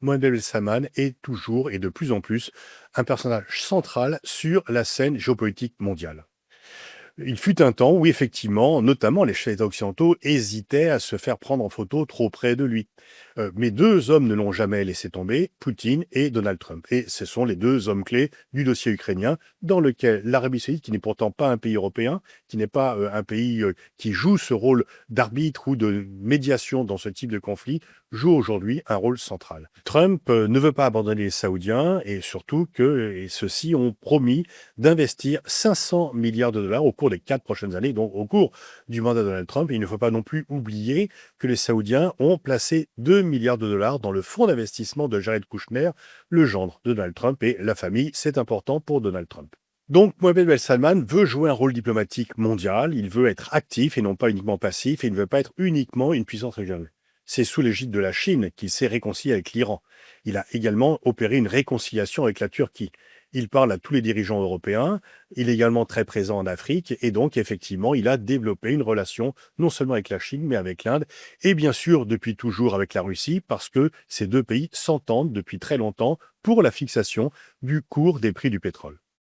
Mohamed Ben Salman est toujours et de plus en plus un personnage central sur la scène géopolitique mondiale. Il fut un temps où effectivement, notamment les chefs d'État occidentaux hésitaient à se faire prendre en photo trop près de lui. Mais deux hommes ne l'ont jamais laissé tomber, Poutine et Donald Trump. Et ce sont les deux hommes clés du dossier ukrainien, dans lequel l'Arabie saoudite, qui n'est pourtant pas un pays européen, qui n'est pas un pays qui joue ce rôle d'arbitre ou de médiation dans ce type de conflit, joue aujourd'hui un rôle central. Trump ne veut pas abandonner les Saoudiens et surtout que ceux-ci ont promis d'investir 500 milliards de dollars au cours des 4 prochaines années, donc au cours du mandat de Donald Trump. Et il ne faut pas non plus oublier que les Saoudiens ont placé 2 milliards de dollars dans le fonds d'investissement de Jared Kushner, le gendre de Donald Trump, et la famille, c'est important pour Donald Trump. Donc, Mohamed Ben Salman veut jouer un rôle diplomatique mondial, il veut être actif et non pas uniquement passif, et il ne veut pas être uniquement une puissance régionale. C'est sous l'égide de la Chine qu'il s'est réconcilié avec l'Iran. Il a également opéré une réconciliation avec la Turquie. Il parle à tous les dirigeants européens, il est également très présent en Afrique, et donc effectivement, il a développé une relation non seulement avec la Chine, mais avec l'Inde, et bien sûr depuis toujours avec la Russie, parce que ces deux pays s'entendent depuis très longtemps pour la fixation du cours des prix du pétrole.